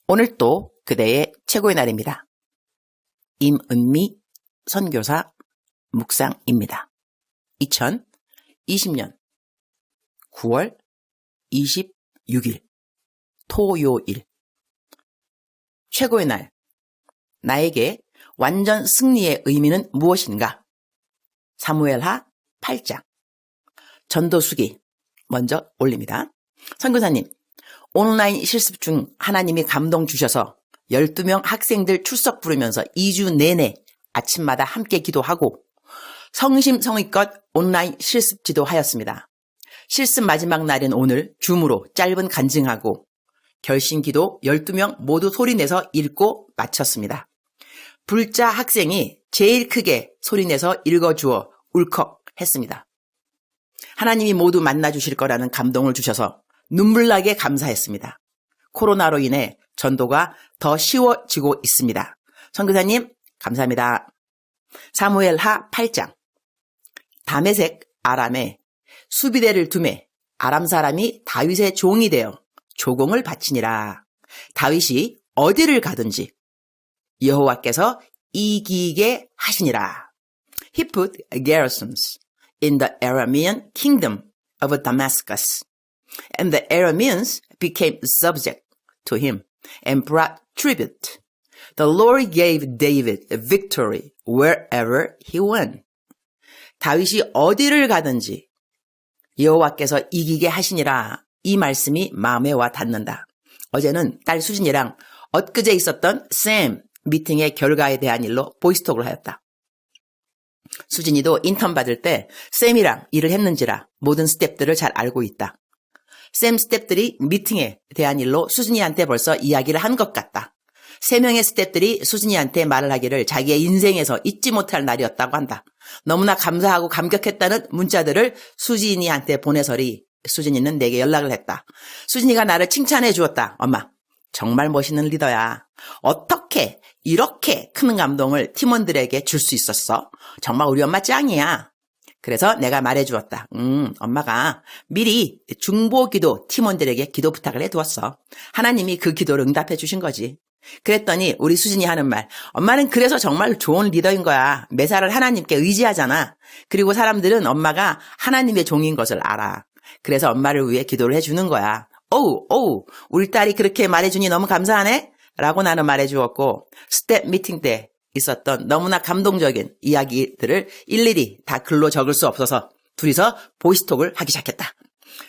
오늘 또 그대의 최고의 날입니다. 임은미 선교사 묵상입니다. 2020년 9월 26일 토요일 최고의 날, 나에게 완전 승리의 의미는 무엇인가? 사무엘하 8장 전도수기 먼저 올립니다. 선교사님, 온라인 실습 중 하나님이 감동 주셔서 12명 학생들 출석 부르면서 2주 내내 아침마다 함께 기도하고 성심성의껏 온라인 실습 지도하였습니다. 실습 마지막 날인 오늘 줌으로 짧은 간증하고 결심 기도 12명 모두 소리내서 읽고 마쳤습니다. 불자 학생이 제일 크게 소리내서 읽어주어 울컥했습니다. 하나님이 모두 만나주실 거라는 감동을 주셔서 눈물나게 감사했습니다. 코로나로 인해 전도가 더 쉬워지고 있습니다. 선교사님 감사합니다. 사무엘하 8장 다메섹 아람에 수비대를 두매 아람 사람이 다윗의 종이 되어 조공을 바치니라. 다윗이 어디를 가든지 여호와께서 이기게 하시니라. He put garrisons in the Aramean kingdom of Damascus, and the Arameans became subject to him and brought tribute. The Lord gave David victory wherever he went. 다윗이 어디를 가든지 여호와께서 이기게 하시니라. 이 말씀이 마음에 와 닿는다. 어제는 딸 수진이랑 엊그제 있었던 샘 미팅의 결과에 대한 일로 보이스톡을 하였다. 수진이도 인턴 받을 때 샘이랑 일을 했는지라 모든 스텝들을 잘 알고 있다. 샘 스텝들이 미팅에 대한 일로 수진이한테 벌써 이야기를 한 것 같다. 3명의 스텝들이 수진이한테 말을 하기를 자기의 인생에서 잊지 못할 날이었다고 한다. 너무나 감사하고 감격했다는 문자들을 수진이한테 보내서리 수진이는 내게 연락을 했다. 수진이가 나를 칭찬해 주었다. 엄마, 정말 멋있는 리더야. 어떻게 이렇게 큰 감동을 팀원들에게 줄 수 있었어? 정말 우리 엄마 짱이야. 그래서 내가 말해 주었다. 엄마가 미리 중보기도 팀원들에게 기도 부탁을 해두었어. 하나님이 그 기도를 응답해 주신 거지. 그랬더니 우리 수진이 하는 말, 엄마는 그래서 정말 좋은 리더인 거야. 매사를 하나님께 의지하잖아. 그리고 사람들은 엄마가 하나님의 종인 것을 알아. 그래서 엄마를 위해 기도를 해주는 거야. 오우, 우리 딸이 그렇게 말해주니 너무 감사하네? 라고 나는 말해주었고, 스텝 미팅 때 있었던 너무나 감동적인 이야기들을 일일이 다 글로 적을 수 없어서 둘이서 보이스톡을 하기 시작했다.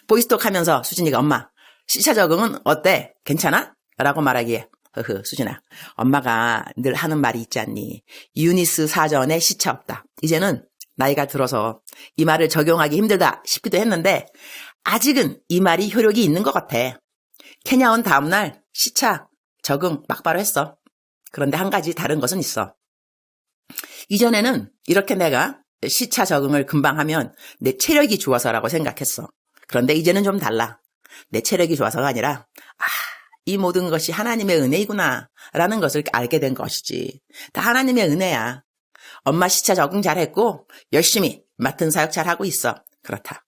보이스톡 하면서 수진이가 엄마, 시차 적응은 어때? 괜찮아? 라고 말하기에 수진아, 엄마가 늘 하는 말이 있지 않니? 유니스 사전에 시차 없다. 이제는 나이가 들어서 이 말을 적용하기 힘들다 싶기도 했는데 아직은 이 말이 효력이 있는 것 같아. 케냐 온 다음날 시차 적응 막바로 했어. 그런데 한 가지 다른 것은 있어. 이전에는 이렇게 내가 시차 적응을 금방 하면 내 체력이 좋아서라고 생각했어. 그런데 이제는 좀 달라. 내 체력이 좋아서가 아니라 이 모든 것이 하나님의 은혜이구나 라는 것을 알게 된 것이지. 다 하나님의 은혜야. 엄마 시차 적응 잘했고 열심히 맡은 사역 잘하고 있어. 그렇다.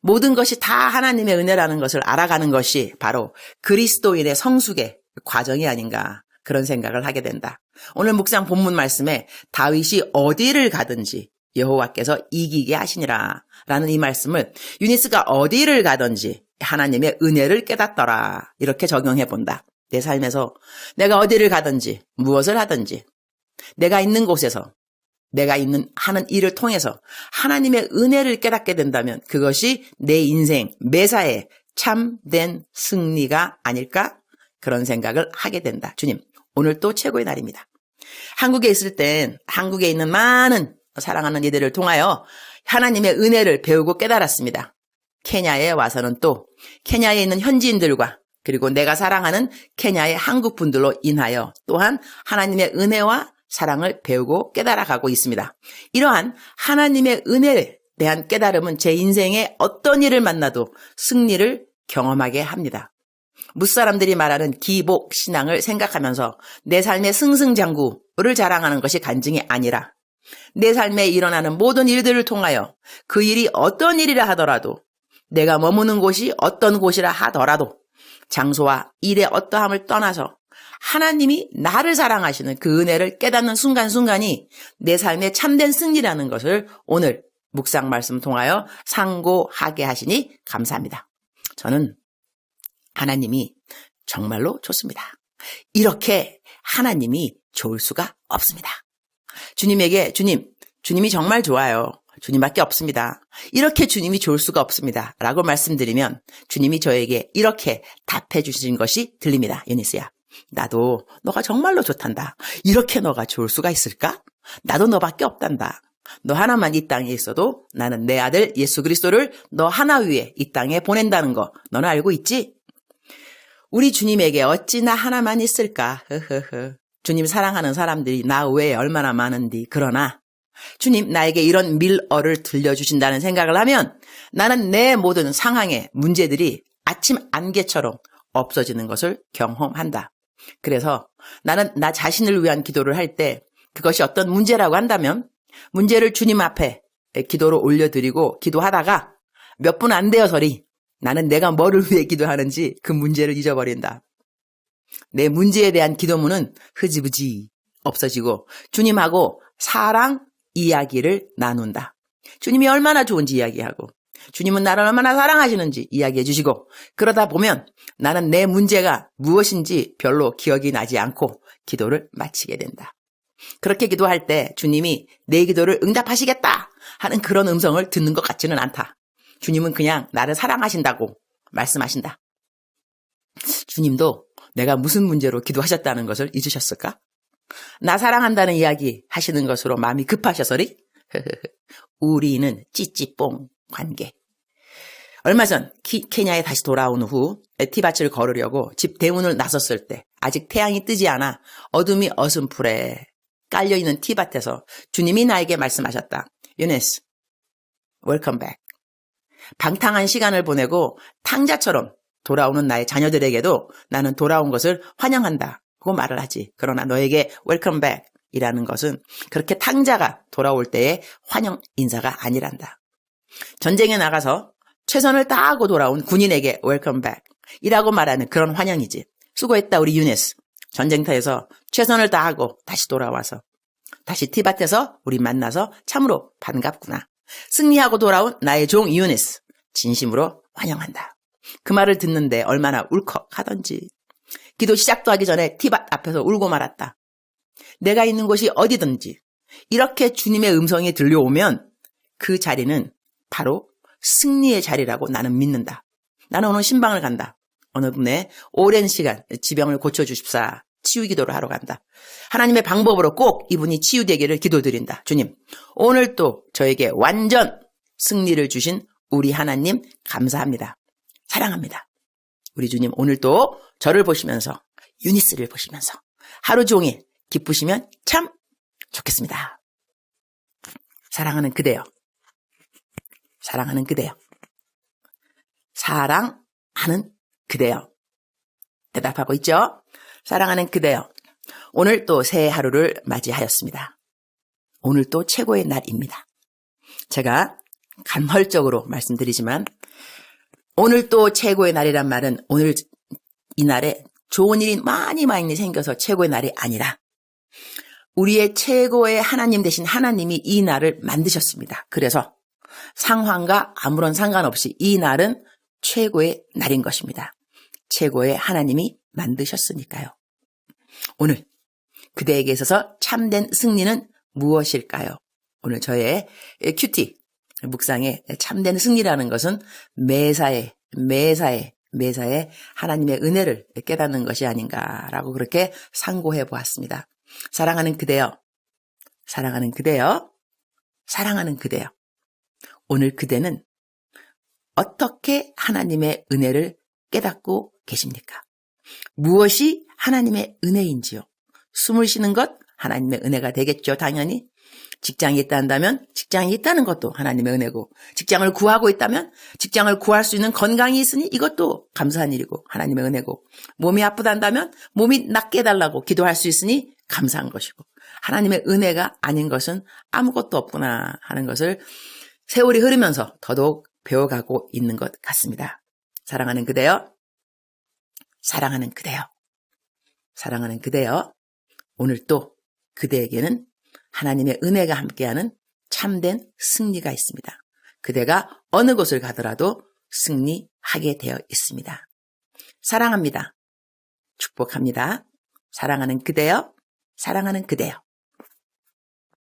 모든 것이 다 하나님의 은혜라는 것을 알아가는 것이 바로 그리스도인의 성숙의 과정이 아닌가 그런 생각을 하게 된다. 오늘 묵상 본문 말씀에 다윗이 어디를 가든지 여호와께서 이기게 하시니라 라는 이 말씀을 유니스가 어디를 가든지 하나님의 은혜를 깨닫더라 이렇게 적용해 본다. 내 삶에서 내가 어디를 가든지 무엇을 하든지 내가 있는 곳에서 내가 하는 일을 통해서 하나님의 은혜를 깨닫게 된다면 그것이 내 인생 매사에 참된 승리가 아닐까 그런 생각을 하게 된다. 주님, 오늘 또 최고의 날입니다. 한국에 있을 땐 한국에 있는 많은 사랑하는 이들을 통하여 하나님의 은혜를 배우고 깨달았습니다. 케냐에 와서는 또 케냐에 있는 현지인들과 그리고 내가 사랑하는 케냐의 한국 분들로 인하여 또한 하나님의 은혜와 사랑을 배우고 깨달아가고 있습니다. 이러한 하나님의 은혜에 대한 깨달음은 제 인생에 어떤 일을 만나도 승리를 경험하게 합니다. 무사람들이 말하는 기복 신앙을 생각하면서 내 삶의 승승장구를 자랑하는 것이 간증이 아니라 내 삶에 일어나는 모든 일들을 통하여 그 일이 어떤 일이라 하더라도 내가 머무는 곳이 어떤 곳이라 하더라도 장소와 일의 어떠함을 떠나서 하나님이 나를 사랑하시는 그 은혜를 깨닫는 순간순간이 내 삶의 참된 승리라는 것을 오늘 묵상 말씀 통하여 상고하게 하시니 감사합니다. 저는 하나님이 정말로 좋습니다. 이렇게 하나님이 좋을 수가 없습니다. 주님에게 주님이 정말 좋아요. 주님밖에 없습니다. 이렇게 주님이 좋을 수가 없습니다. 라고 말씀드리면 주님이 저에게 이렇게 답해 주신 것이 들립니다. 유니스야, 나도 너가 정말로 좋단다. 이렇게 너가 좋을 수가 있을까? 나도 너밖에 없단다. 너 하나만 이 땅에 있어도 나는 내 아들 예수 그리스도를 너 하나 위에 이 땅에 보낸다는 거 너는 알고 있지? 우리 주님에게 어찌나 하나만 있을까? 주님 사랑하는 사람들이 나 외에 얼마나 많은디. 그러나 주님 나에게 이런 밀어를 들려주신다는 생각을 하면 나는 내 모든 상황의 문제들이 아침 안개처럼 없어지는 것을 경험한다. 그래서 나는 나 자신을 위한 기도를 할 때 그것이 어떤 문제라고 한다면 문제를 주님 앞에 기도로 올려드리고 기도하다가 몇 분 안 되어서리 나는 내가 뭐를 위해 기도하는지 그 문제를 잊어버린다. 내 문제에 대한 기도문은 흐지부지 없어지고 주님하고 사랑 이야기를 나눈다. 주님이 얼마나 좋은지 이야기하고 주님은 나를 얼마나 사랑하시는지 이야기해 주시고 그러다 보면 나는 내 문제가 무엇인지 별로 기억이 나지 않고 기도를 마치게 된다. 그렇게 기도할 때 주님이 내 기도를 응답하시겠다 하는 그런 음성을 듣는 것 같지는 않다. 주님은 그냥 나를 사랑하신다고 말씀하신다. 주님도 내가 무슨 문제로 기도하셨다는 것을 잊으셨을까? 나 사랑한다는 이야기 하시는 것으로 마음이 급하셔서리? 우리는 찌찌뽕 관계. 얼마 전 케냐에 다시 돌아온 후 티밭을 걸으려고 집 대문을 나섰을 때 아직 태양이 뜨지 않아 어둠이 어슴풀에 깔려있는 티밭에서 주님이 나에게 말씀하셨다. 유네스, 웰컴 백. 방탕한 시간을 보내고 탕자처럼 돌아오는 나의 자녀들에게도 나는 돌아온 것을 환영한다고 말을 하지. 그러나 너에게 웰컴 백이라는 것은 그렇게 탕자가 돌아올 때의 환영 인사가 아니란다. 전쟁에 나가서 최선을 다하고 돌아온 군인에게 웰컴 백이라고 말하는 그런 환영이지. 수고했다 우리 유네스. 전쟁터에서 최선을 다하고 다시 돌아와서 다시 티밭에서 우리 만나서 참으로 반갑구나. 승리하고 돌아온 나의 종 유네스. 진심으로 환영한다. 그 말을 듣는데 얼마나 울컥하던지. 기도 시작도 하기 전에 티밭 앞에서 울고 말았다. 내가 있는 곳이 어디든지 이렇게 주님의 음성이 들려오면 그 자리는 바로 승리의 자리라고 나는 믿는다. 나는 오늘 신방을 간다. 어느 분의 오랜 시간 지병을 고쳐주십사 치유 기도를 하러 간다. 하나님의 방법으로 꼭 이분이 치유되기를 기도드린다. 주님, 오늘 또 저에게 완전 승리를 주신 우리 하나님 감사합니다. 사랑합니다. 우리 주님 오늘 또 저를 보시면서 유니스를 보시면서 하루 종일 기쁘시면 참 좋겠습니다. 사랑하는 그대여. 사랑하는 그대여. 사랑하는 그대여. 대답하고 있죠? 사랑하는 그대여. 오늘 또 새 하루를 맞이하였습니다. 오늘 또 최고의 날입니다. 제가 간헐적으로 말씀드리지만 오늘 또 최고의 날이란 말은 오늘 이 날에 좋은 일이 많이 생겨서 최고의 날이 아니라 우리의 최고의 하나님 되신 하나님이 이 날을 만드셨습니다. 그래서 상황과 아무런 상관없이 이 날은 최고의 날인 것입니다. 최고의 하나님이 만드셨으니까요. 오늘 그대에게 있어서 참된 승리는 무엇일까요? 오늘 저의 큐티 묵상의 참된 승리라는 것은 매사에 하나님의 은혜를 깨닫는 것이 아닌가라고 그렇게 상고해 보았습니다. 사랑하는 그대여, 사랑하는 그대여, 사랑하는 그대여. 오늘 그대는 어떻게 하나님의 은혜를 깨닫고 계십니까? 무엇이 하나님의 은혜인지요? 숨을 쉬는 것 하나님의 은혜가 되겠죠, 당연히. 직장이 있다 한다면 직장이 있다는 것도 하나님의 은혜고, 직장을 구하고 있다면 직장을 구할 수 있는 건강이 있으니 이것도 감사한 일이고 하나님의 은혜고, 몸이 아프다 한다면 몸이 낫게 해달라고 기도할 수 있으니 감사한 것이고, 하나님의 은혜가 아닌 것은 아무것도 없구나 하는 것을 세월이 흐르면서 더더욱 배워가고 있는 것 같습니다. 사랑하는 그대여, 사랑하는 그대여, 사랑하는 그대여, 오늘 또 그대에게는 하나님의 은혜가 함께하는 참된 승리가 있습니다. 그대가 어느 곳을 가더라도 승리하게 되어 있습니다. 사랑합니다. 축복합니다. 사랑하는 그대여, 사랑하는 그대여.